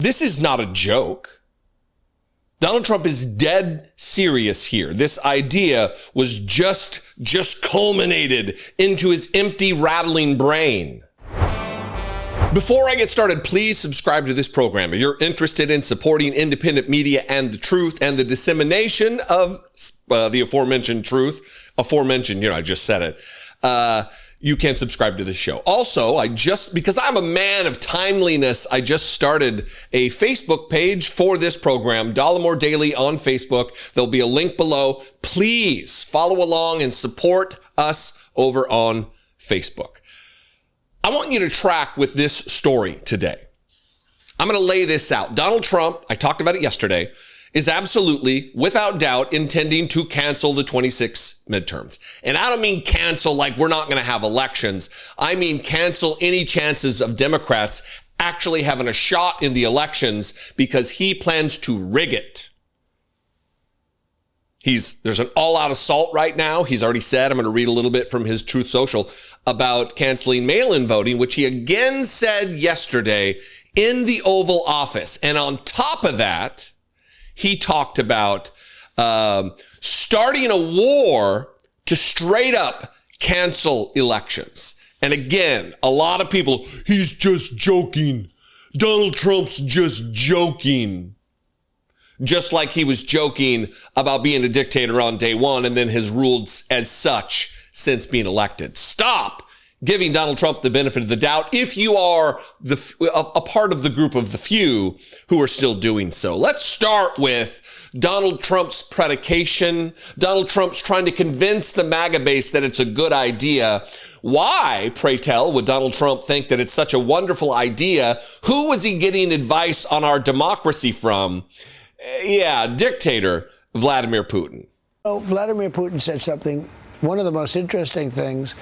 This is not a joke. Donald Trump is dead serious here. This idea was just culminated into his empty, rattling brain. Before I get started, please subscribe to this program if you're interested in supporting independent media and the truth and the dissemination of the aforementioned truth. I just said it. You can subscribe to this show. Also, because I'm a man of timeliness, I just started a Facebook page for this program, Dollemore Daily on Facebook. There'll be a link below. Please follow along and support us over on Facebook. I want you to track with this story today. I'm going to lay this out. Donald Trump, I talked about it yesterday, is absolutely, without doubt, intending to cancel the 26 midterms. And I don't mean cancel like we're not going to have elections. I mean cancel any chances of Democrats actually having a shot in the elections because he plans to rig it. There's an all-out assault right now. He's already said, I'm going to read a little bit from his Truth Social about canceling mail-in voting, which he again said yesterday in the Oval Office. And on top of that, he talked about starting a war to straight up cancel elections. And again, a lot of people, he's just joking. Donald Trump's just joking. Just like he was joking about being a dictator on day one and then has ruled as such since being elected. Stop giving Donald Trump the benefit of the doubt if you are a part of the group of the few who are still doing so. Let's start with Donald Trump's predication. Donald Trump's trying to convince the MAGA base that it's a good idea. Why, pray tell, would Donald Trump think that it's such a wonderful idea? Who was he getting advice on our democracy from? Yeah, dictator Vladimir Putin. Oh, Vladimir Putin said something, one of the most interesting things.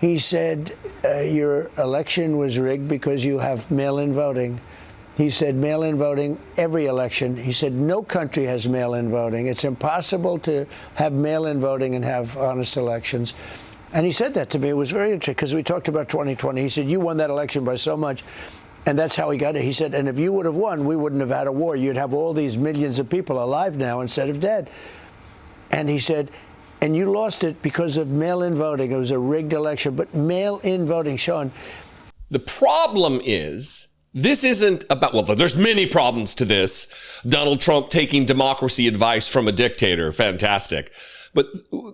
He said, your election was rigged because you have mail-in voting. He said mail-in voting, every election. He said no country has mail-in voting. It's impossible to have mail-in voting and have honest elections. And he said that to me. It was very interesting because we talked about 2020. He said, you won that election by so much. And that's how he got it. He said, and if you would have won, we wouldn't have had a war. You'd have all these millions of people alive now instead of dead. And he said, and you lost it because of mail-in voting. It was a rigged election, but mail-in voting, Sean. The problem is, this isn't about, well, there's many problems to this. Donald Trump taking democracy advice from a dictator. Fantastic. But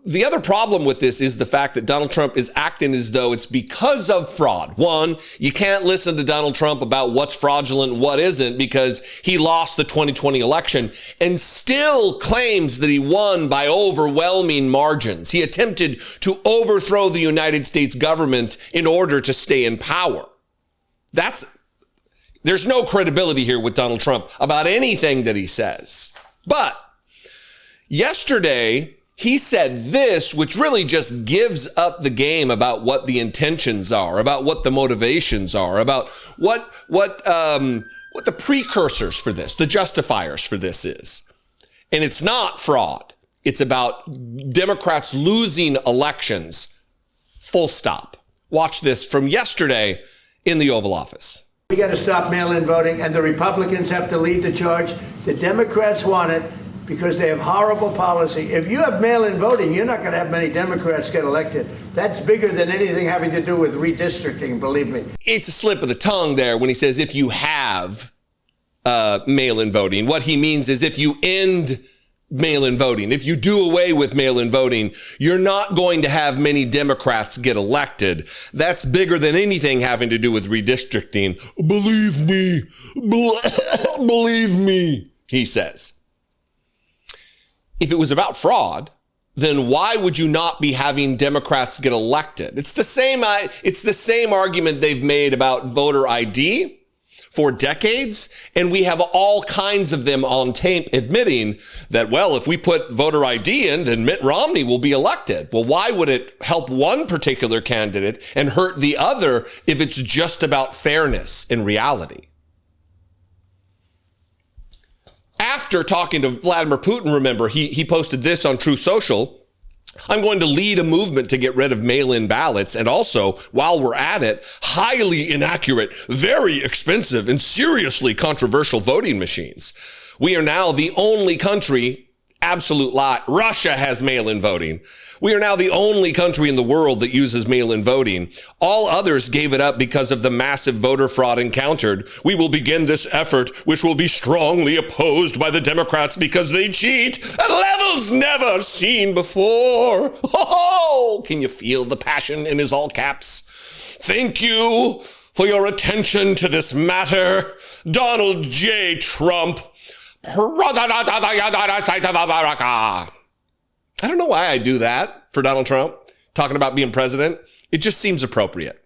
the other problem with this is the fact that Donald Trump is acting as though it's because of fraud. One, you can't listen to Donald Trump about what's fraudulent and what isn't because he lost the 2020 election and still claims that he won by overwhelming margins. He attempted to overthrow the United States government in order to stay in power. There's no credibility here with Donald Trump about anything that he says. But yesterday, he said this, which really just gives up the game about what the intentions are, about what the motivations are, about what the precursors for this, the justifiers for this is. And it's not fraud. It's about Democrats losing elections. Full stop. Watch this from yesterday in the Oval Office. We got to stop mail-in voting, and the Republicans have to lead the charge. The Democrats want it because they have horrible policy. If you have mail-in voting, you're not going to have many Democrats get elected. That's bigger than anything having to do with redistricting, believe me. It's a slip of the tongue there when he says if you have mail-in voting. What he means is if you end mail-in voting, if you do away with mail-in voting, you're not going to have many Democrats get elected. That's bigger than anything having to do with redistricting. Believe me, believe me, he says. If it was about fraud, then why would you not be having Democrats get elected? It's the same argument they've made about voter ID for decades. And we have all kinds of them on tape admitting that, well, if we put voter ID in, then Mitt Romney will be elected. Well, why would it help one particular candidate and hurt the other if it's just about fairness in reality? After talking to Vladimir Putin, remember, he posted this on Truth Social. I'm going to lead a movement to get rid of mail-in ballots, and also, while we're at it, highly inaccurate, very expensive, and seriously controversial voting machines. We are now the only country, absolute lie, Russia has mail-in voting. We are now the only country in the world that uses mail-in voting. All others gave it up because of the massive voter fraud encountered. We will begin this effort, which will be strongly opposed by the Democrats because they cheat at levels never seen before. Oh, can you feel the passion in his all caps? Thank you for your attention to this matter, Donald J. Trump. I don't know why I do that for Donald Trump, talking about being president. It just seems appropriate.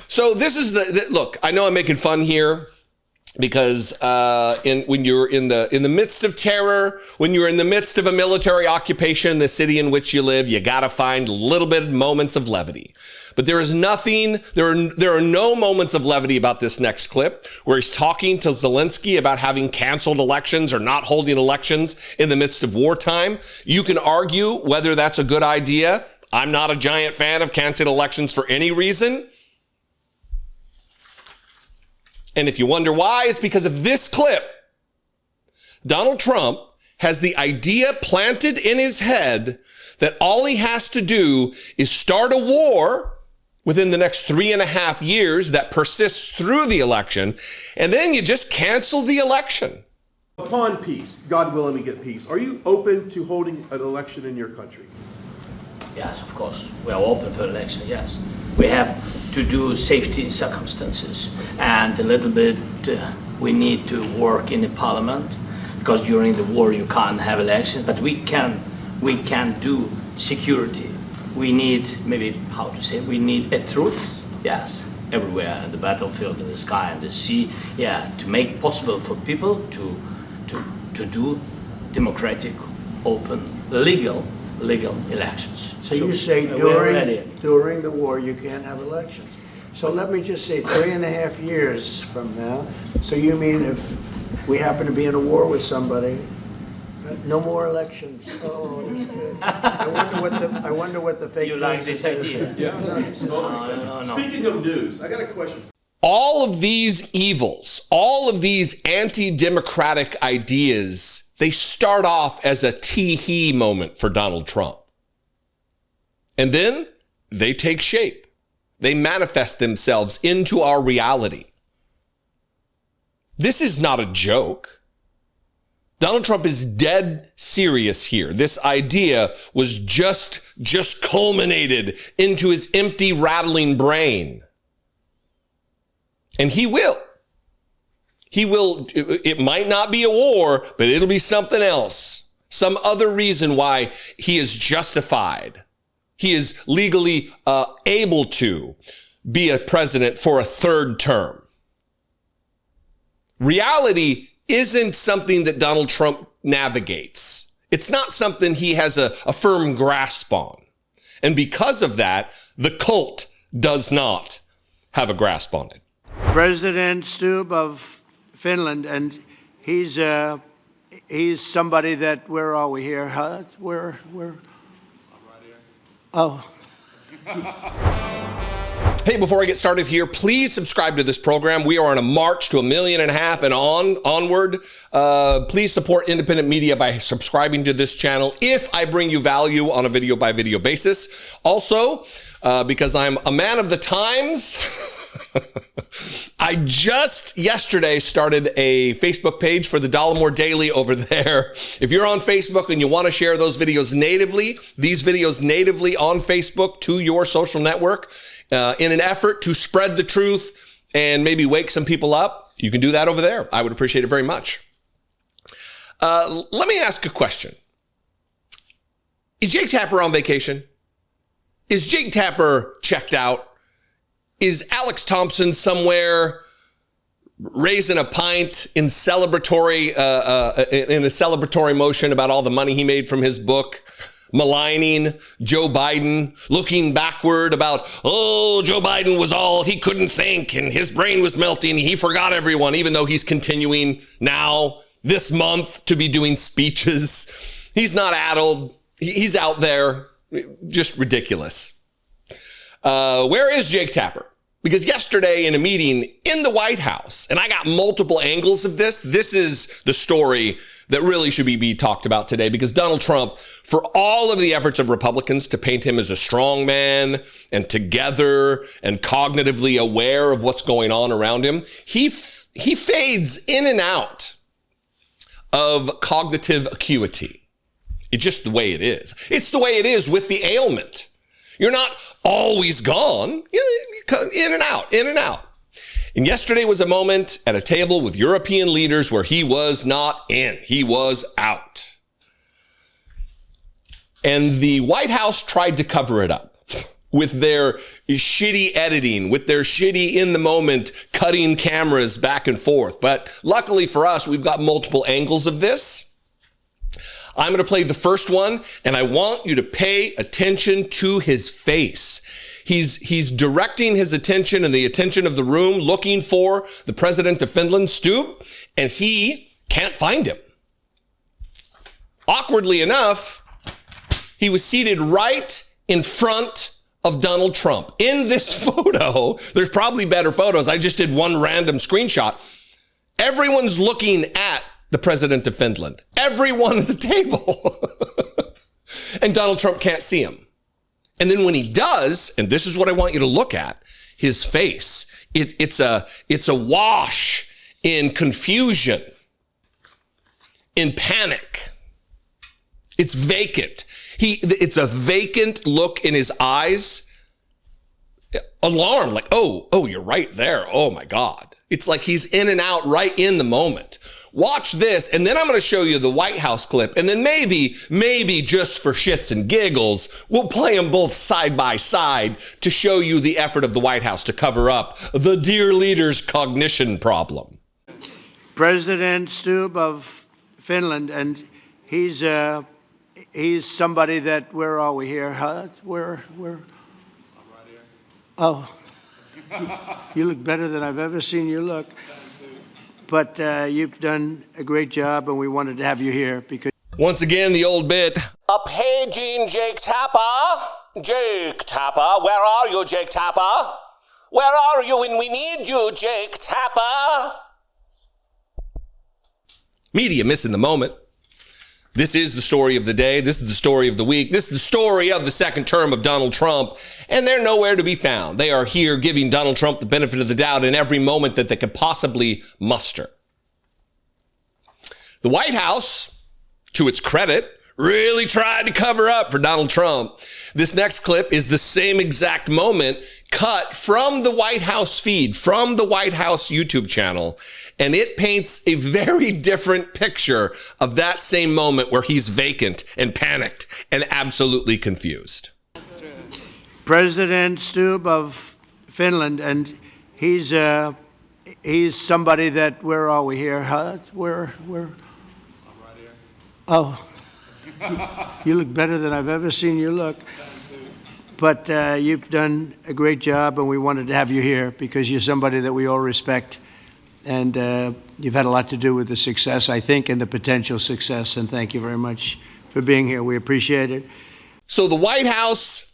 So this is look, I know I'm making fun here because when you're in the midst of terror, when you're in the midst of a military occupation, the city in which you live, you got to find a little bit of moments of levity. But there are no moments of levity about this next clip where he's talking to Zelensky about having canceled elections or not holding elections in the midst of wartime. You can argue whether that's a good idea. I'm not a giant fan of canceling elections for any reason. And if you wonder why, it's because of this clip. Donald Trump has the idea planted in his head that all he has to do is start a war within the next 3.5 years that persists through the election, and then you just cancel the election. Upon peace, God willing we get peace, are you open to holding an election in your country? Yes, of course. We are open for election, yes. We have to do safety circumstances, and a little bit we need to work in the parliament, because during the war you can't have elections, but we can do security. We need, we need a truth, yes, everywhere, in the battlefield, in the sky, in the sea, yeah, to make possible for people to do democratic, open, legal elections. So you say during the war you can't have elections. So let me just say 3.5 years from now. So you mean if we happen to be in a war with somebody, no more elections? Oh, that's good. I wonder what the fake you like this idea? Yeah. No. Speaking of news, I got a question. All of these evils, all of these anti-democratic ideas, they start off as a tee-hee moment for Donald Trump. And then they take shape. They manifest themselves into our reality. This is not a joke. Donald Trump is dead serious here. This idea was just culminated into his empty, rattling brain. And he will. It might not be a war, but it'll be something else. Some other reason why he is justified. He is legally able to be a president for a third term. Reality isn't something that Donald Trump navigates. It's not something he has a firm grasp on. And because of that, the cult does not have a grasp on it. President Stubb of Finland, and he's somebody that, where are we here? Huh? Where? I'm right here. Oh. Hey, before I get started here, please subscribe to this program. We are on a march to 1.5 million and onward. Please support independent media by subscribing to this channel if I bring you value on a video by video basis. Also, because I'm a man of the times, I just yesterday started a Facebook page for the Dollemore Daily over there. If you're on Facebook and you want to share these videos natively on Facebook to your social network, in an effort to spread the truth and maybe wake some people up, you can do that over there. I would appreciate it very much. Let me ask a question. Is Jake Tapper on vacation? Is Jake Tapper checked out? Is Alex Thompson somewhere raising a pint in a celebratory motion about all the money he made from his book, maligning Joe Biden, looking backward about, Joe Biden was all, he couldn't think and his brain was melting. He forgot everyone, even though he's continuing now this month to be doing speeches. He's not addled. He's out there. Just ridiculous. Where is Jake Tapper? Because yesterday in a meeting in the White House, and I got multiple angles of this is the story that really should be talked about today, because Donald Trump, for all of the efforts of Republicans to paint him as a strong man and together and cognitively aware of what's going on around him, he fades in and out of cognitive acuity. It's just the way it is. It's the way it is with the ailment. You're not always gone. You come in and out, in and out. And yesterday was a moment at a table with European leaders where he was not in, he was out. And the White House tried to cover it up with their shitty editing, with their shitty in the moment cutting cameras back and forth. But luckily for us, we've got multiple angles of this. I'm going to play the first one, and I want you to pay attention to his face. He's directing his attention and the attention of the room, looking for the president of Finland, Stubb, and he can't find him. Awkwardly enough, he was seated right in front of Donald Trump. In this photo, there's probably better photos. I just did one random screenshot. Everyone's looking at the president of Finland. Everyone at the table. And Donald Trump can't see him. And then when he does, and this is what I want you to look at, his face, it's a wash in confusion, in panic. It's vacant. It's a vacant look in his eyes. Alarm, like, oh, you're right there. Oh my God. It's like he's in and out right in the moment. Watch this, and then I'm going to show you the White House clip, and then maybe just for shits and giggles, we'll play them both side by side to show you the effort of the White House to cover up the dear leader's cognition problem. President Stubb of Finland, and he's somebody that, where are we here? Where? Oh, you look better than I've ever seen you look. But you've done a great job, and we wanted to have you here because... Once again, the old bit. Paging Jake Tapper. Jake Tapper, where are you, Jake Tapper? Where are you when we need you, Jake Tapper? Media missing the moment. This is the story of the day. This is the story of the week. This is the story of the second term of Donald Trump, and they're nowhere to be found. They are here giving Donald Trump the benefit of the doubt in every moment that they could possibly muster. The White House, to its credit, really tried to cover up for Donald Trump. This next clip is the same exact moment cut from the White House feed, from the White House YouTube channel. And it paints a very different picture of that same moment where he's vacant and panicked and absolutely confused. President Stubb of Finland, and he's somebody that, where are we here? Where? Oh, you look better than I've ever seen you look. But you've done a great job, and we wanted to have you here because you're somebody that we all respect. And you've had a lot to do with the success, I think, and the potential success. And thank you very much for being here. We appreciate it. So the White House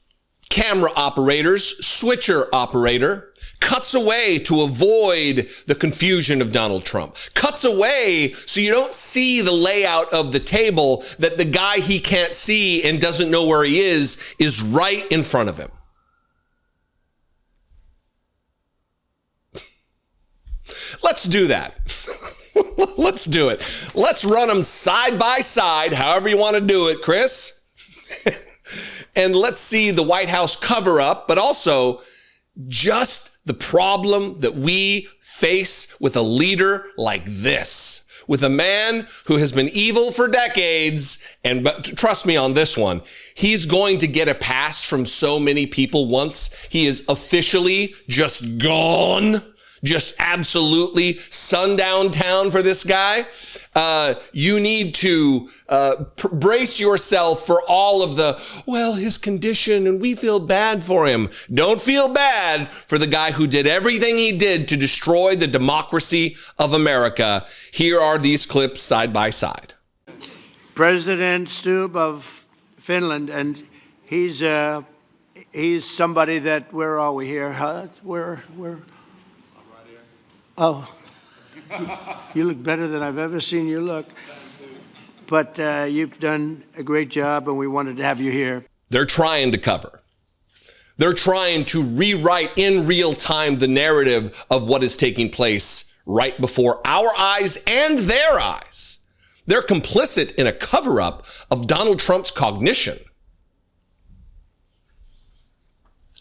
camera operators, switcher operator, cuts away to avoid the confusion of Donald Trump. Cuts away so you don't see the layout of the table, that the guy he can't see and doesn't know where he is right in front of him. Let's do that. Let's do it. Let's run them side by side, however you want to do it, Chris. And let's see the White House cover up, but also just the problem that we face with a leader like this, with a man who has been evil for decades. But trust me on this one, he's going to get a pass from so many people once he is officially just gone. Just absolutely sundown town for this guy. You need to brace yourself for all of the, well, his condition and we feel bad for him. Don't feel bad for the guy who did everything he did to destroy the democracy of America. Here are these clips side by side. President Stubb of Finland, and He's somebody that, where are we here? Huh? Where? I'm right here. Oh, you look better than I've ever seen you look. But you've done a great job, and we wanted to have you here. They're trying to cover. They're trying to rewrite in real time the narrative of what is taking place right before our eyes and their eyes. They're complicit in a cover-up of Donald Trump's cognition.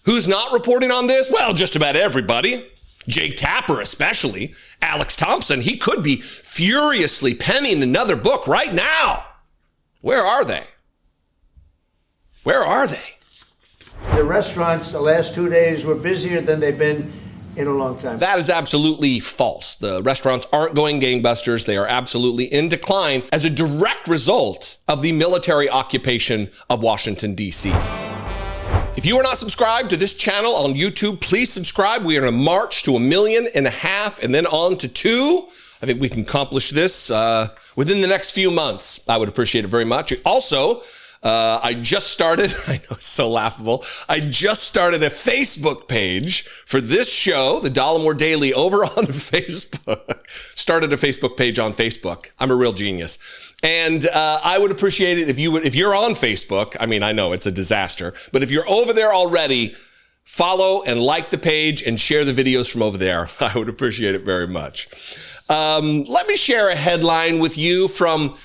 Who's not reporting on this? Well, just about everybody. Jake Tapper especially. Alex Thompson, he could be furiously penning another book right now. Where are they? Where are they? The restaurants the last 2 days were busier than they've been in a long time. That is absolutely false. The restaurants aren't going gangbusters. They are absolutely in decline as a direct result of the military occupation of Washington, D.C. If you are not subscribed to this channel on YouTube, please subscribe. We are on a march to 1.5 million and then on to 2. I think we can accomplish this within the next few months. I would appreciate it very much. Also, I just started, I know it's so laughable, I just started a Facebook page for this show, the Dollemore Daily, over on Facebook. Started a Facebook page on Facebook. I'm a real genius. And I would appreciate it if you're on Facebook. I mean, I know it's a disaster, but if you're over there already, follow and like the page and share the videos from over there. I would appreciate it very much. Let me share a headline with you from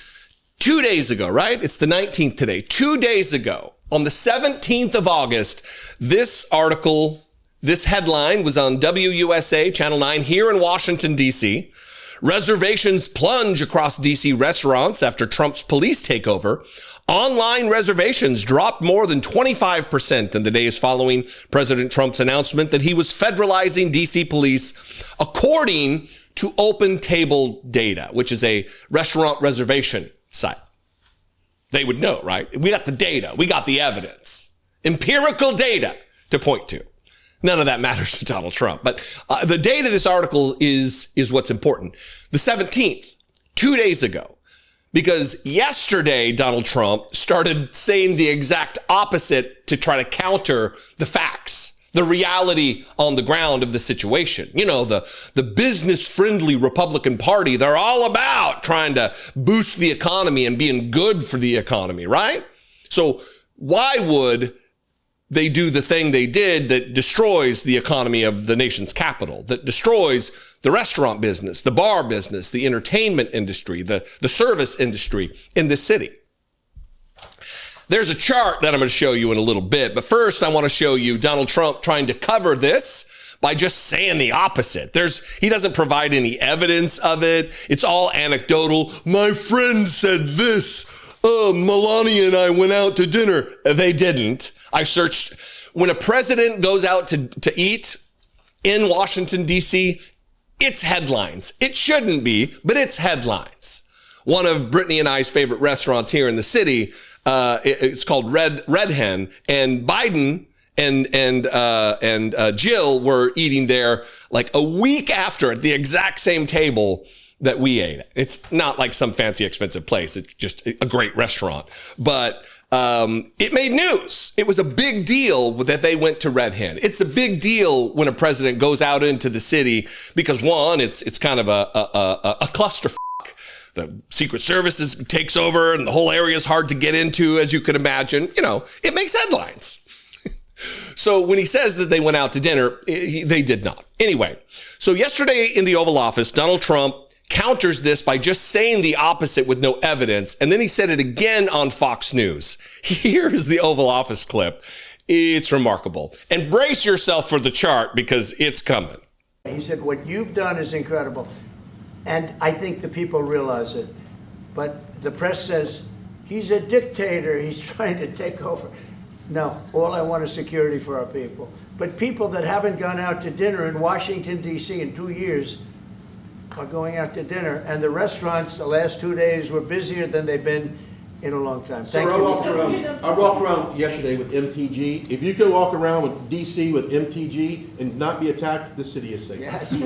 2 days ago, right? It's the 19th today. 2 days ago, on the 17th of August, this article, this headline was on WUSA Channel 9 here in Washington, D.C. Reservations plunge across D.C. restaurants after Trump's police takeover. Online reservations dropped more than 25% in the days following President Trump's announcement that he was federalizing D.C. police, according to Open Table Data, which is a restaurant reservation site. They would know, right? We got the data. We got the evidence. Empirical data to point to. None of that matters to Donald Trump. But the date of this article is what's important. The 17th, 2 days ago, because yesterday Donald Trump started saying the exact opposite to try to counter the facts, the reality on the ground of the situation. You know, the business-friendly Republican Party, they're all about trying to boost the economy and being good for the economy, right? So why would they do the thing they did that destroys the economy of the nation's capital, that destroys the restaurant business, the bar business, the entertainment industry, the service industry in this city? There's a chart that I'm going to show you in a little bit, but first I want to show you Donald Trump trying to cover this by just saying the opposite. He doesn't provide any evidence of it. It's all anecdotal. My friend said this. Melania and I went out to dinner. They didn't. I searched. When a president goes out to eat in Washington, D.C., it's headlines. It shouldn't be, but it's headlines. One of Brittany and I's favorite restaurants here in the city, it's called Red Hen, and Biden and Jill were eating there like a week after at the exact same table that we ate at. It's not like some fancy expensive place. It's just a great restaurant, but it made news. It was a big deal that they went to Red Hen. It's a big deal when a president goes out into the city because, one, it's kind of a clusterfuck. The Secret Service takes over and the whole area is hard to get into, as you could imagine. You know, it makes headlines. So when he says that they went out to dinner, they did not. Anyway, so yesterday in the Oval Office, Donald Trump counters this by just saying the opposite with no evidence. And then he said it again on Fox News. Here's the Oval Office clip. It's remarkable. And brace yourself for the chart because it's coming. He said, what you've done is incredible. And I think the people realize it. But the press says, he's a dictator. He's trying to take over. No, all I want is security for our people. But people that haven't gone out to dinner in Washington, D.C. in 2 years are going out to dinner, and the restaurants the last 2 days were busier than they've been in a long time. Thank you. I walked around yesterday with MTG. If you could walk around with DC with MTG and not be attacked, the city is safe. Yes.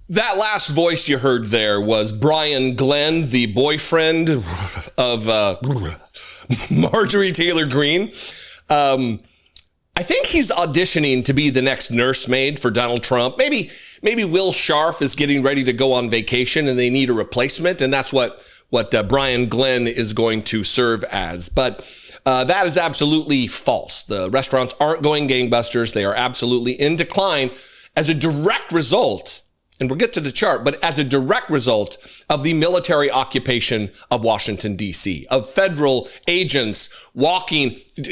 That last voice you heard there was Brian Glenn, the boyfriend of Marjorie Taylor Greene. I think he's auditioning to be the next nursemaid for Donald Trump. Maybe Will Scharf is getting ready to go on vacation and they need a replacement. And that's what Brian Glenn is going to serve as. But that is absolutely false. The restaurants aren't going gangbusters. They are absolutely in decline as a direct result, and we'll get to the chart, but as a direct result of the military occupation of Washington, D.C., of federal agents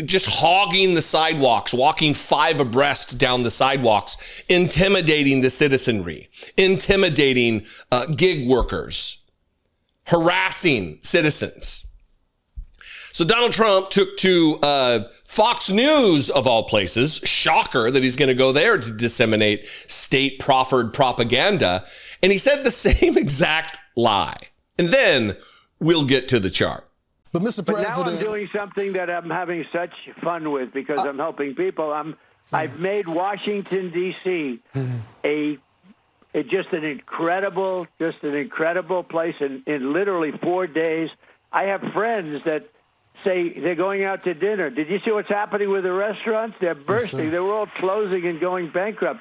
just hogging the sidewalks, walking 5 abreast down the sidewalks, intimidating the citizenry, intimidating gig workers, harassing citizens. So Donald Trump took to Fox News, of all places. Shocker that he's going to go there to disseminate state-proffered propaganda. And he said the same exact lie. And then we'll get to the chart. But Mr. President, now I'm doing something that I'm having such fun with because I'm helping people. I've made Washington, D.C. just an incredible place in literally 4 days. I have friends that say they're going out to dinner. Did you see what's happening with the restaurants? They're bursting. Yes, they were all closing and going bankrupt.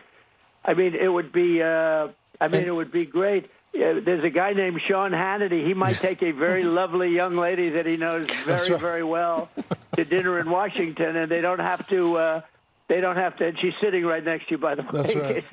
I mean, it would be. It would be great. There's a guy named Sean Hannity. He might take a very lovely young lady that he knows very well to dinner in Washington, and they don't have to. And she's sitting right next to you, by the way. That's right.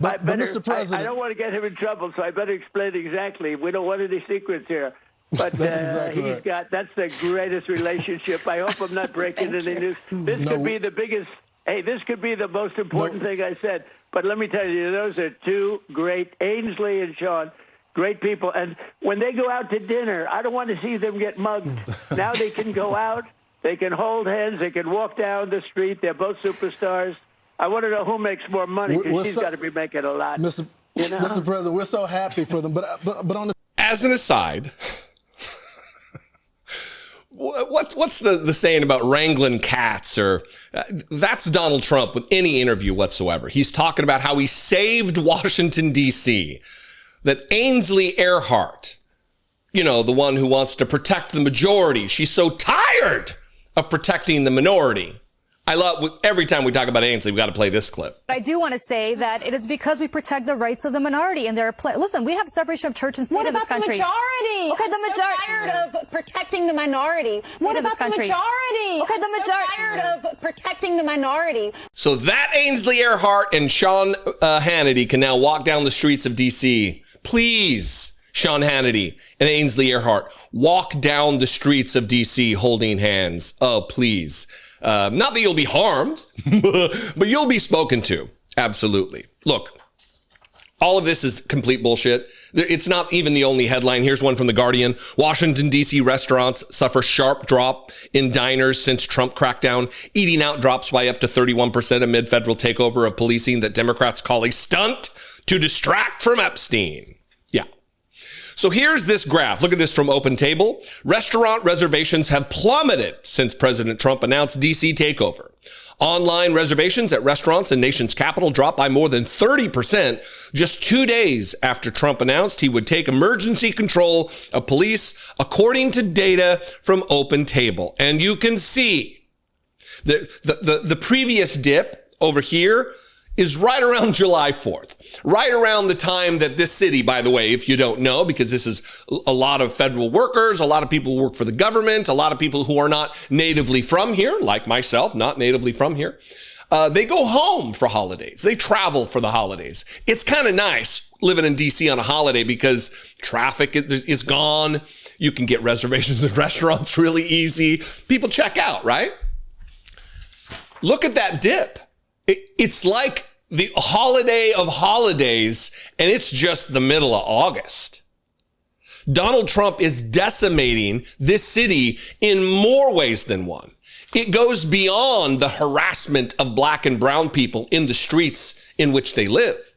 But Mr. President, I don't want to get him in trouble, so I better explain exactly. We don't want any secrets here. But That's exactly right. that's the greatest relationship. I hope I'm not breaking any news. This could be the biggest. Hey, this could be the most important thing I said. But let me tell you, those are two great, Ainsley and Sean, great people. And when they go out to dinner, I don't want to see them get mugged. Now they can go out, they can hold hands, they can walk down the street. They're both superstars. I want to know who makes more money because she's got to be making a lot. Mr. President, we're so happy for them. But on the As an aside, what's the saying about wrangling cats? Or that's Donald Trump with any interview whatsoever. He's talking about how he saved Washington, D.C., that Ainsley Earhart, the one who wants to protect the majority, she's so tired of protecting the minority. I love, every time we talk about Ainsley, we got to play this clip. I do want to say that it is because we protect the rights of the minority, and listen, we have separation of church and state in this country. What about the majority? Okay, I'm so tired of protecting the minority. What about the majority? Okay, I'm so tired of protecting the minority. So that Ainsley Earhart and Sean Hannity can now walk down the streets of D.C. Please, Sean Hannity and Ainsley Earhart, walk down the streets of D.C. holding hands. Oh, please. Not that you'll be harmed, but you'll be spoken to. Absolutely. Look, all of this is complete bullshit. It's not even the only headline. Here's one from The Guardian. Washington, D.C. restaurants suffer sharp drop in diners since Trump crackdown. Eating out drops by up to 31% amid federal takeover of policing that Democrats call a stunt to distract from Epstein. Yeah. So here's this graph. Look at this from Open Table. Restaurant reservations have plummeted since President Trump announced D.C. takeover. Online reservations at restaurants in nation's capital dropped by more than 30% just 2 days after Trump announced he would take emergency control of police, according to data from Open Table. And you can see the previous dip over here is right around July 4th, right around the time that this city, by the way, if you don't know, because this is a lot of federal workers, a lot of people who work for the government, a lot of people who are not natively from here, like myself, not natively from here, they go home for holidays. They travel for the holidays. It's kind of nice living in D.C. on a holiday because traffic is gone. You can get reservations at restaurants really easy. People check out, right? Look at that dip. It's like the holiday of holidays, and it's just the middle of August. Donald Trump is decimating this city in more ways than one. It goes beyond the harassment of black and brown people in the streets in which they live.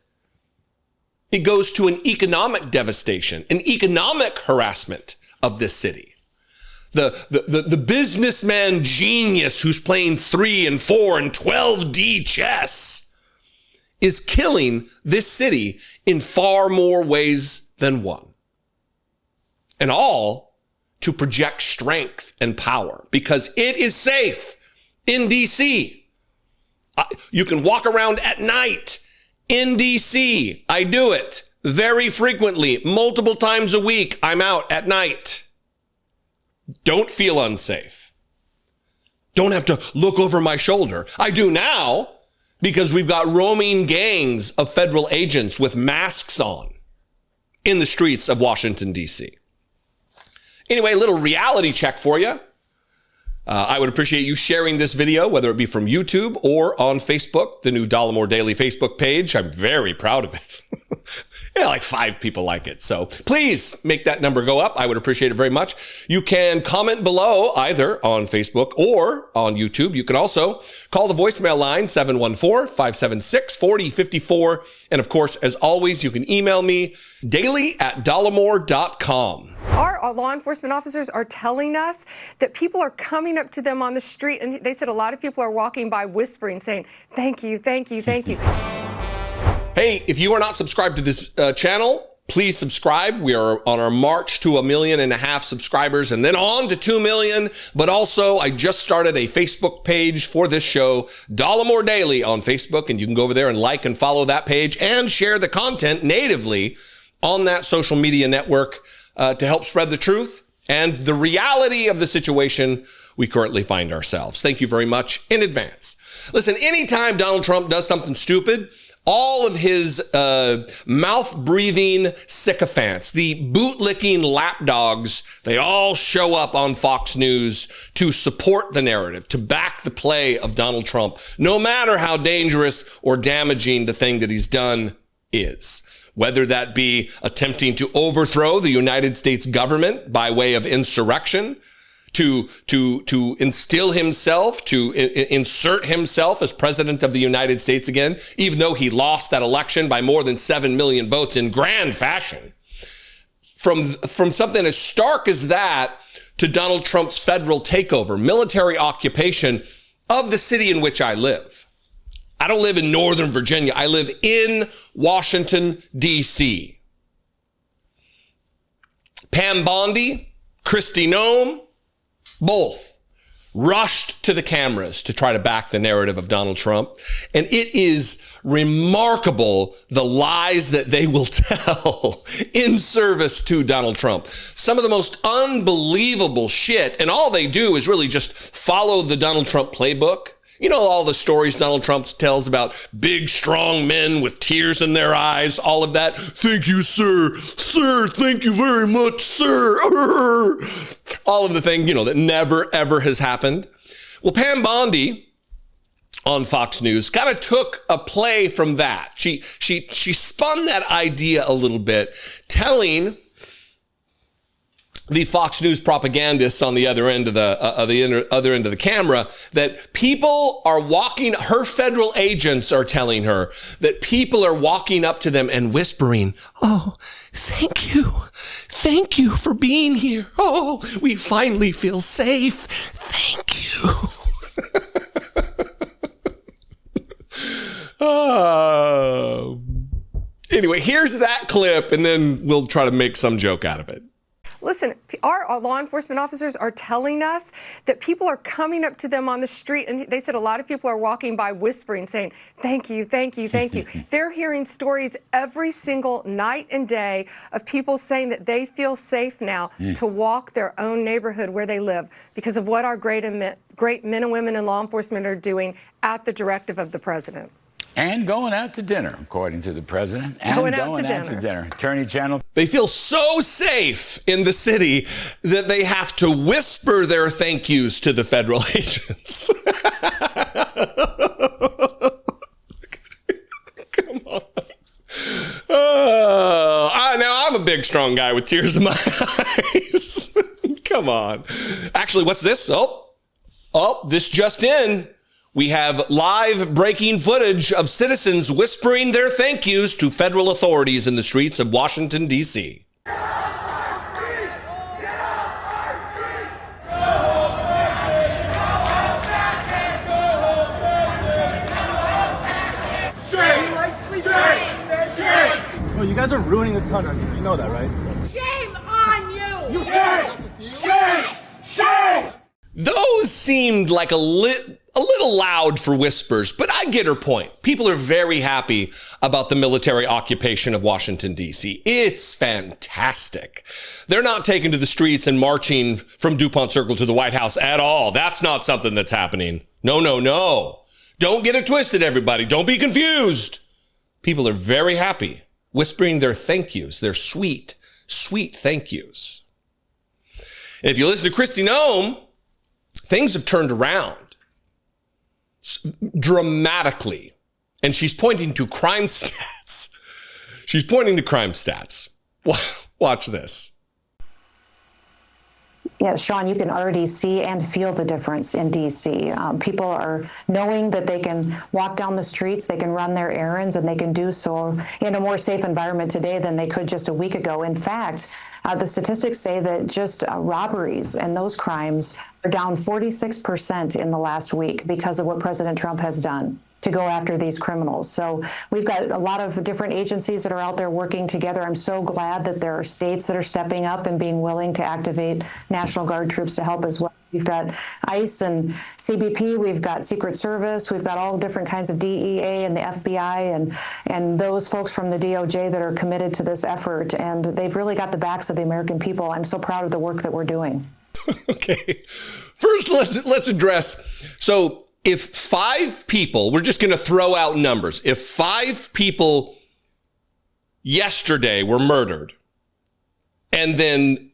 It goes to an economic devastation, an economic harassment of this city. The businessman genius who's playing 3 and 4 and 12D chess is killing this city in far more ways than one. And all to project strength and power because it is safe in D.C. You can walk around at night in D.C. I do it very frequently, multiple times a week. I'm out at night. Don't feel unsafe. Don't have to look over my shoulder. I do now because we've got roaming gangs of federal agents with masks on in the streets of Washington, D.C. Anyway, a little reality check for you. I would appreciate you sharing this video, whether it be from YouTube or on Facebook, the new Dollemore Daily Facebook page. I'm very proud of it. Yeah, like 5 people like it. So please make that number go up. I would appreciate it very much. You can comment below either on Facebook or on YouTube. You can also call the voicemail line 714-576-4054. And of course, as always, you can email me daily@dollemore.com. Our law enforcement officers are telling us that people are coming up to them on the street, and they said a lot of people are walking by whispering, saying, "Thank you, thank you, thank you." Hey, if you are not subscribed to this channel, please subscribe. We are on our march to 1.5 million subscribers and then on to 2 million. But also, I just started a Facebook page for this show, Dollemore Daily on Facebook, and you can go over there and like and follow that page and share the content natively on that social media network to help spread the truth and the reality of the situation we currently find ourselves. Thank you very much in advance. Listen, anytime Donald Trump does something stupid, all of his mouth-breathing sycophants, the boot-licking lapdogs, they all show up on Fox News to support the narrative, to back the play of Donald Trump, no matter how dangerous or damaging the thing that he's done is. Whether that be attempting to overthrow the United States government by way of insurrection, to instill himself, to insert himself as president of the United States again, even though he lost that election by more than 7 million votes in grand fashion. From something as stark as that to Donald Trump's federal takeover, military occupation of the city in which I live. I don't live in Northern Virginia. I live in Washington, D.C. Pam Bondi, Kristi Noem, both rushed to the cameras to try to back the narrative of Donald Trump. And it is remarkable the lies that they will tell in service to Donald Trump. Some of the most unbelievable shit. And all they do is really just follow the Donald Trump playbook. You know, all the stories Donald Trump tells about big, strong men with tears in their eyes, all of that. Thank you, sir. Sir, thank you very much, sir. All of the thing, you know, that never, ever has happened. Well, Pam Bondi on Fox News kind of took a play from that. She spun that idea a little bit, telling the Fox News propagandists on the other end of the camera that people are walking, her federal agents are telling her that people are walking up to them and whispering, "Oh, thank you. Thank you for being here. Oh, we finally feel safe. Thank you." Anyway, here's that clip, and then we'll try to make some joke out of it. Listen, our law enforcement officers are telling us that people are coming up to them on the street, and they said a lot of people are walking by whispering, saying, "Thank you, thank you, thank you." They're hearing stories every single night and day of people saying that they feel safe now to walk their own neighborhood where they live because of what our great men and women in law enforcement are doing at the directive of the president. And going out to dinner, according to the president. And going out to dinner. Attorney General. They feel so safe in the city that they have to whisper their thank yous to the federal agents. Come on. Now, I'm a big, strong guy with tears in my eyes. Come on. Actually, what's this? Oh, this just in. We have live breaking footage of citizens whispering their thank yous to federal authorities in the streets of Washington, D.C. Oh, you guys are ruining this country. You know that, right? Shame on you! Shame! Shame! Shame! Those seemed like a a little loud for whispers, but I get her point. People are very happy about the military occupation of Washington, D.C. It's fantastic. They're not taking to the streets and marching from DuPont Circle to the White House at all. That's not something that's happening. No, no, no. Don't get it twisted, everybody. Don't be confused. People are very happy, whispering their thank yous, their sweet, sweet thank yous. And if you listen to Kristi Noem, things have turned around dramatically. And she's pointing to crime stats. She's pointing to crime stats. Watch this. Yeah, Sean, you can already see and feel the difference in D.C. People are knowing that they can walk down the streets, they can run their errands, and they can do so in a more safe environment today than they could just a week ago. In fact, the statistics say that just robberies and those crimes are down 46% in the last week because of what President Trump has done to go after these criminals. So we've got a lot of different agencies that are out there working together. I'm so glad that there are states that are stepping up and being willing to activate National Guard troops to help as well. We've got ICE and CBP, we've got Secret Service, we've got all different kinds of DEA and the FBI and those folks from the DOJ that are committed to this effort. And they've really got the backs of the American people. I'm so proud of the work that we're doing. Okay. First, let's address, so if 5 people, we're just going to throw out numbers. If 5 people yesterday were murdered and then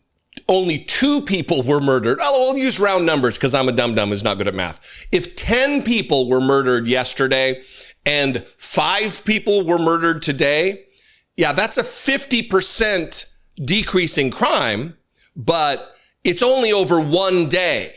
only 2 people were murdered, I'll use round numbers because I'm a dum-dum who's not good at math. If 10 people were murdered yesterday and 5 people were murdered today, yeah, that's a 50% decrease in crime, but it's only over one day.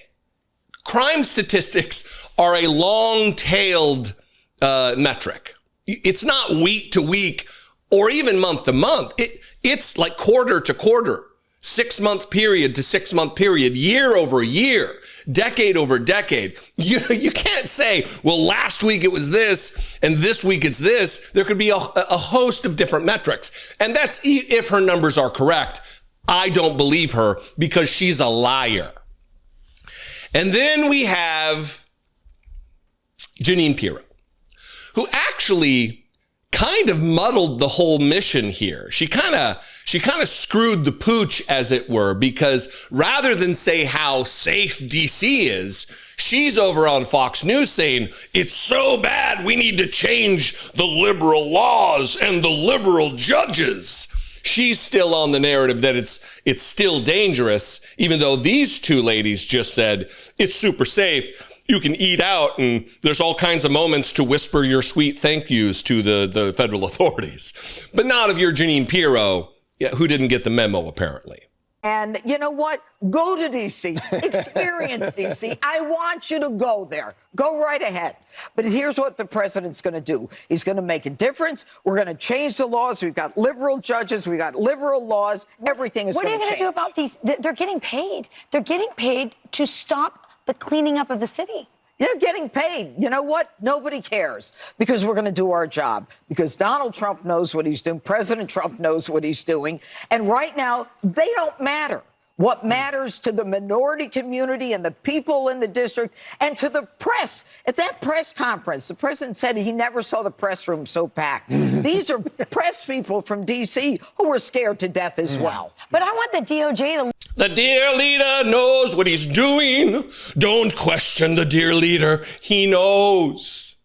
Crime statistics are a long-tailed metric. It's not week to week or even month to month. It's like quarter to quarter, 6-month period to 6-month period, year over year, decade over decade. You can't say, well, last week it was this and this week it's this. There could be a host of different metrics. And that's if her numbers are correct. I don't believe her because she's a liar. And then we have Jeanine Pirro, who actually kind of muddled the whole mission here. She kind of screwed the pooch, as it were, because rather than say how safe DC is, she's over on Fox News saying, it's so bad we need to change the liberal laws and the liberal judges. She's still on the narrative that it's still dangerous, even though these 2 ladies just said it's super safe. You can eat out, and there's all kinds of moments to whisper your sweet thank yous to the federal authorities. But not of your Jeanine Pirro, who didn't get the memo, apparently. And you know what? Go to D.C. Experience D.C. I want you to go there. Go right ahead. But here's what the president's going to do. He's going to make a difference. We're going to change the laws. We've got liberal judges. We've got liberal laws. Everything is going to change. What are you going to do about these? They're getting paid. They're getting paid to stop the cleaning up of the city. They're getting paid. You know what? Nobody cares because we're going to do our job because Donald Trump knows what he's doing. President Trump knows what he's doing. And right now, they don't matter. What matters to the minority community and the people in the district and to the press. At that press conference, the president said he never saw the press room so packed. These are press people from D.C. who were scared to death as well. But I want the DOJ to... The dear leader knows what he's doing. Don't question the dear leader. He knows.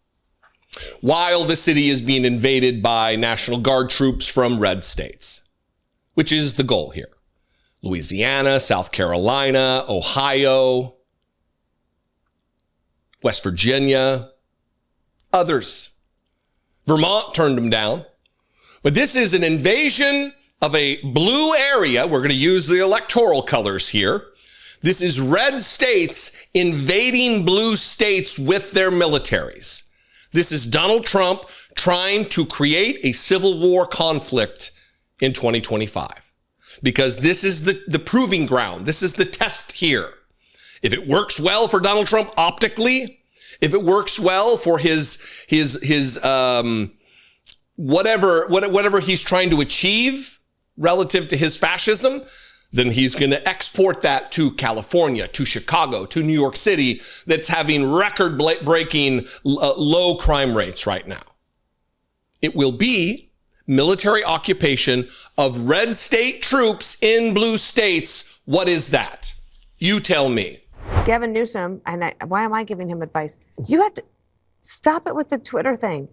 While the city is being invaded by National Guard troops from red states, which is the goal here. Louisiana, South Carolina, Ohio, West Virginia, others. Vermont turned them down. But this is an invasion of a blue area. We're going to use the electoral colors here. This is red states invading blue states with their militaries. This is Donald Trump trying to create a civil war conflict in 2025. Because this is the proving ground. This is the test here. If it works well for Donald Trump optically, if it works well for his whatever he's trying to achieve relative to his fascism, then he's going to export that to California, to Chicago, to New York City, that's having record-breaking low crime rates right now. It will be military occupation of red state troops in blue states. What is that? You tell me. Gavin Newsom, and why am I giving him advice? You have to stop it with the Twitter thing.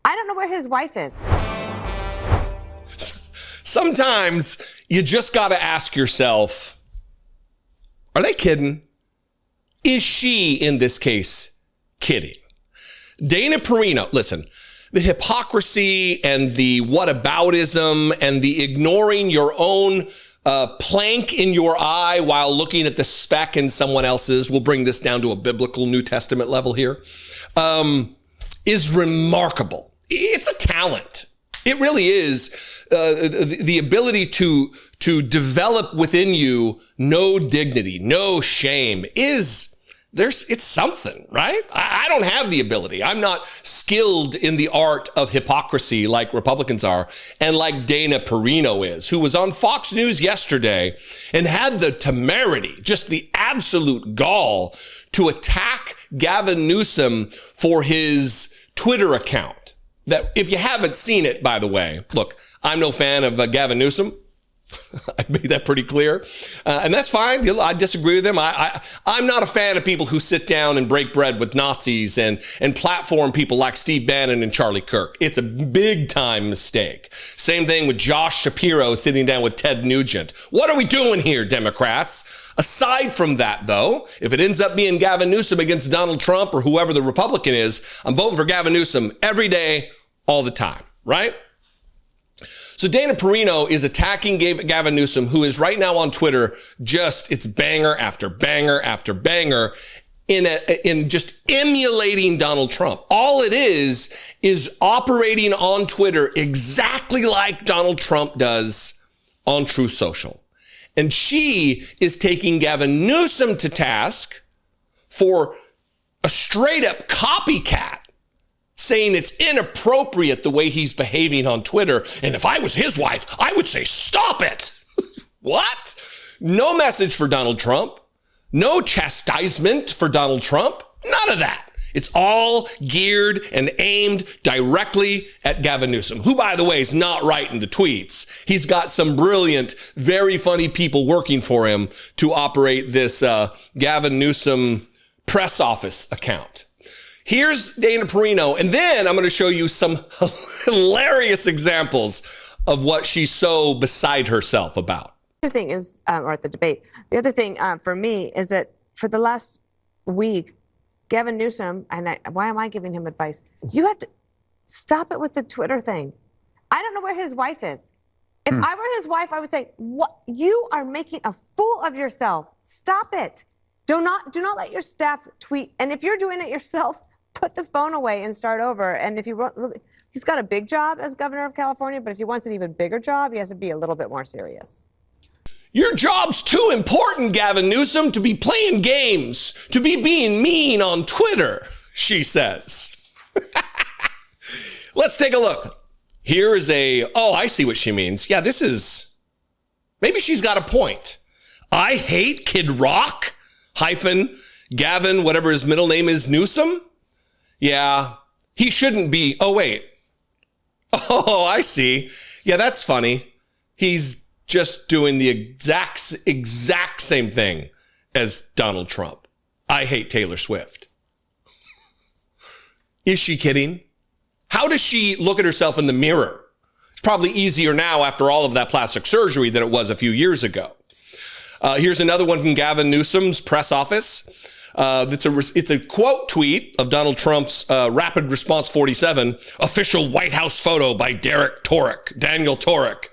I don't know where his wife is. Sometimes you just got to ask yourself, are they kidding? Is she, in this case, kidding? Dana Perino, listen, the hypocrisy and the whataboutism and the ignoring your own plank in your eye while looking at the speck in someone else's, we'll bring this down to a biblical New Testament level here, is remarkable. It's a talent. It really is. The ability to develop within you no dignity, no shame it's something, right? I don't have the ability. I'm not skilled in the art of hypocrisy like Republicans are and like Dana Perino is, who was on Fox News yesterday and had the temerity, just the absolute gall to attack Gavin Newsom for his Twitter account. That, if you haven't seen it, by the way, look, I'm no fan of Gavin Newsom. I made that pretty clear. And that's fine. I disagree with him. I'm not a fan of people who sit down and break bread with Nazis and platform people like Steve Bannon and Charlie Kirk. It's a big time mistake. Same thing with Josh Shapiro sitting down with Ted Nugent. What are we doing here, Democrats? Aside from that, though, if it ends up being Gavin Newsom against Donald Trump or whoever the Republican is, I'm voting for Gavin Newsom every day, all the time, right? So Dana Perino is attacking Gavin Newsom, who is right now on Twitter, it's banger after banger after banger in just emulating Donald Trump. All it is operating on Twitter exactly like Donald Trump does on Truth Social. And she is taking Gavin Newsom to task for a straight up copycat, saying it's inappropriate the way he's behaving on Twitter. And if I was his wife, I would say, stop it. What? No message for Donald Trump. No chastisement for Donald Trump. None of that. It's all geared and aimed directly at Gavin Newsom, who, by the way, is not writing the tweets. He's got some brilliant, very funny people working for him to operate this Gavin Newsom press office account. Here's Dana Perino, and then I'm going to show you some hilarious examples of what she's so beside herself about. The other thing is, or at the debate, the other thing for me is that for the last week, Gavin Newsom, and why am I giving him advice? You have to stop it with the Twitter thing. I don't know where his wife is. If I were his wife, I would say, "What? You are making a fool of yourself. Stop it. Do not let your staff tweet. And if you're doing it yourself, put the phone away and start over." And if he's got a big job as governor of California, but if he wants an even bigger job, he has to be a little bit more serious. Your job's too important, Gavin Newsom, to be playing games, to be being mean on Twitter, she says. Let's take a look. Here is I see what she means. Yeah, maybe she's got a point. I hate Kid Rock - Gavin, whatever his middle name is, Newsom. Yeah, he shouldn't be. Oh, wait. Oh, I see. Yeah, that's funny. He's just doing the exact same thing as Donald Trump. I hate Taylor Swift. Is she kidding? How does she look at herself in the mirror? It's probably easier now after all of that plastic surgery than it was a few years ago. Here's another one from Gavin Newsom's press office. It's a quote tweet of Donald Trump's Rapid Response 47, official White House photo by Daniel Torek.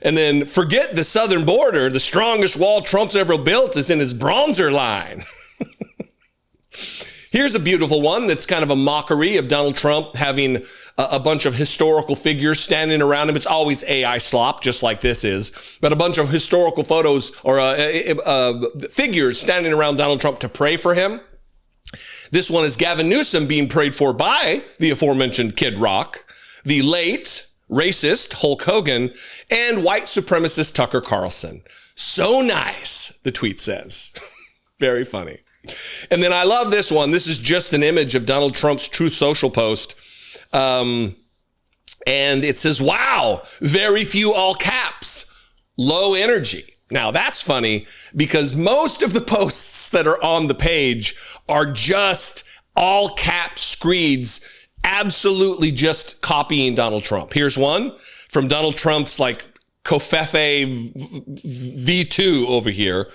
And then, forget the southern border, the strongest wall Trump's ever built is in his bronzer line. Here's a beautiful one that's kind of a mockery of Donald Trump having a bunch of historical figures standing around him. It's always AI slop, just like this is, but a bunch of historical photos or figures standing around Donald Trump to pray for him. This one is Gavin Newsom being prayed for by the aforementioned Kid Rock, the late racist Hulk Hogan, and white supremacist Tucker Carlson. So nice, the tweet says. Very funny. And then I love this one. This is just an image of Donald Trump's Truth Social post. And it says, wow, very few all caps, low energy. Now that's funny because most of the posts that are on the page are just all cap screeds, absolutely just copying Donald Trump. Here's one from Donald Trump's like Covfefe V2 over here.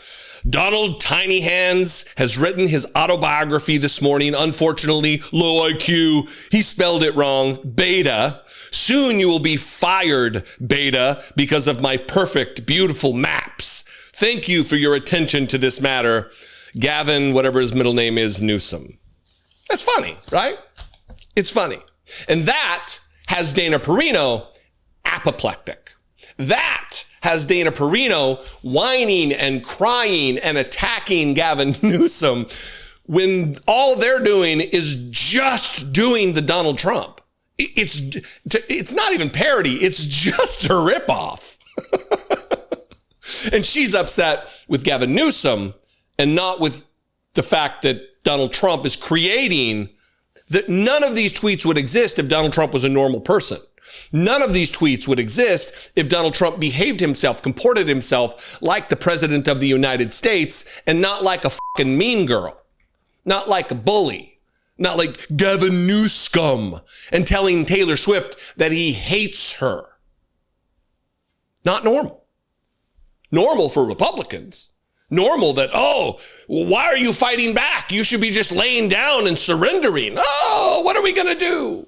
Donald Tiny Hands has written his autobiography this morning. Unfortunately, low IQ. He spelled it wrong. Beta. Soon you will be fired, Beta, because of my perfect, beautiful maps. Thank you for your attention to this matter. Gavin, whatever his middle name is, Newsom. That's funny, right? It's funny. And that has Dana Perino apoplectic. That has Dana Perino whining and crying and attacking Gavin Newsom when all they're doing is just doing the Donald Trump. It's not even parody. It's just a ripoff. And she's upset with Gavin Newsom and not with the fact that Donald Trump is creating that none of these tweets would exist if Donald Trump was a normal person. None of these tweets would exist if Donald Trump behaved himself, comported himself like the president of the United States and not like a fucking mean girl, not like a bully, not like Gavin Newsom and telling Taylor Swift that he hates her. Not normal. Normal for Republicans. Normal that, oh, why are you fighting back? You should be just laying down and surrendering. Oh, what are we going to do?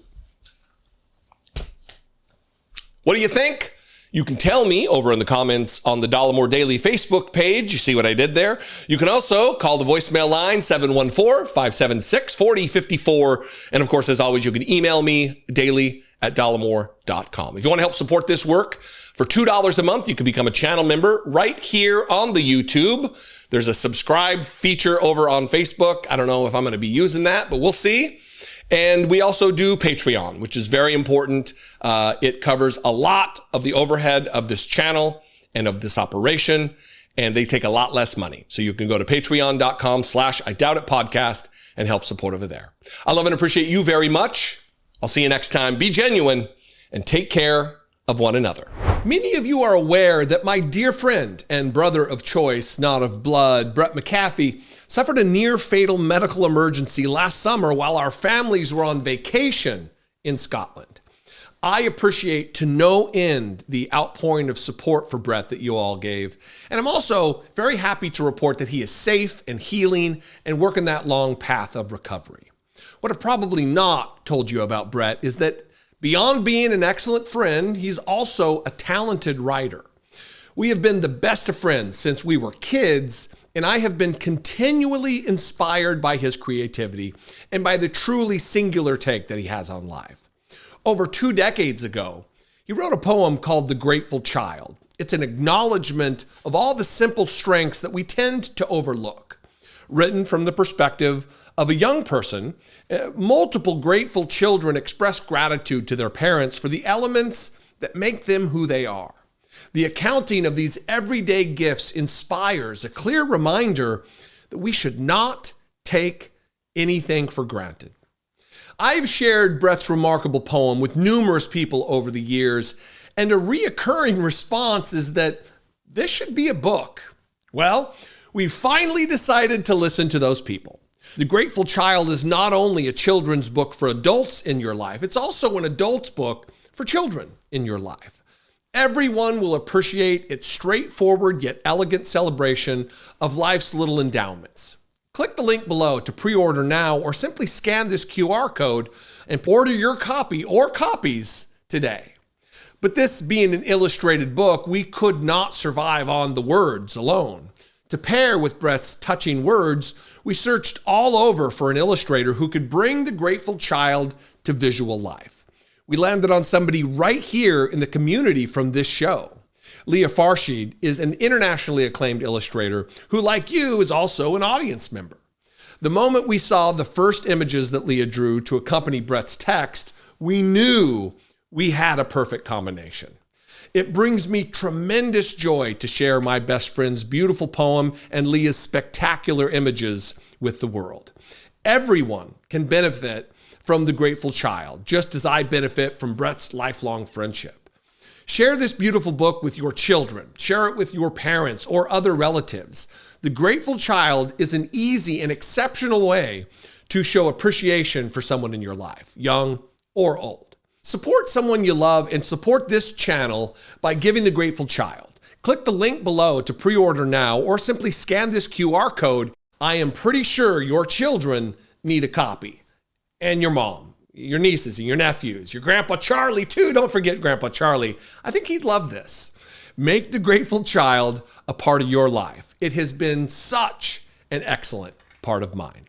What do you think? You can tell me over in the comments on the Dollemore Daily Facebook page. You see what I did there? You can also call the voicemail line 714-576-4054. And of course, as always, you can email me daily@dollemore.com. If you want to help support this work, for $2 a month, you can become a channel member right here on the YouTube. There's a subscribe feature over on Facebook. I don't know if I'm going to be using that, but we'll see. And we also do Patreon, which is very important. It covers a lot of the overhead of this channel and of this operation, and they take a lot less money. So you can go to patreon.com/IDoubtItPodcast and help support over there. I love and appreciate you very much. I'll see you next time. Be genuine and take care of one another. Many of you are aware that my dear friend and brother of choice, not of blood, Brett McAfee, suffered a near-fatal medical emergency last summer while our families were on vacation in Scotland. I appreciate to no end the outpouring of support for Brett that you all gave. And I'm also very happy to report that he is safe and healing and working that long path of recovery. What I've probably not told you about Brett is that beyond being an excellent friend, he's also a talented writer. We have been the best of friends since we were kids, and I have been continually inspired by his creativity and by the truly singular take that he has on life. Over 2 decades ago, he wrote a poem called The Grateful Child. It's an acknowledgement of all the simple strengths that we tend to overlook. Written from the perspective of a young person, multiple grateful children express gratitude to their parents for the elements that make them who they are. The accounting of these everyday gifts inspires a clear reminder that we should not take anything for granted. I've shared Brett's remarkable poem with numerous people over the years, and a reoccurring response is that this should be a book. Well, we finally decided to listen to those people. The Grateful Child is not only a children's book for adults in your life, it's also an adult's book for children in your life. Everyone will appreciate its straightforward yet elegant celebration of life's little endowments. Click the link below to pre-order now, or simply scan this QR code and order your copy or copies today. But this being an illustrated book, we could not survive on the words alone. To pair with Brett's touching words, we searched all over for an illustrator who could bring the Grateful Child to visual life. We landed on somebody right here in the community from this show. Leah Farshid is an internationally acclaimed illustrator who, like you, is also an audience member. The moment we saw the first images that Leah drew to accompany Brett's text, we knew we had a perfect combination. It brings me tremendous joy to share my best friend's beautiful poem and Leah's spectacular images with the world. Everyone can benefit from The Grateful Child, just as I benefit from Brett's lifelong friendship. Share this beautiful book with your children. Share it with your parents or other relatives. The Grateful Child is an easy and exceptional way to show appreciation for someone in your life, young or old. Support someone you love and support this channel by giving The Grateful Child. Click the link below to pre-order now or simply scan this QR code. I am pretty sure your children need a copy. And your mom, your nieces and your nephews, your Grandpa Charlie too. Don't forget Grandpa Charlie. I think he'd love this. Make The Grateful Child a part of your life. It has been such an excellent part of mine.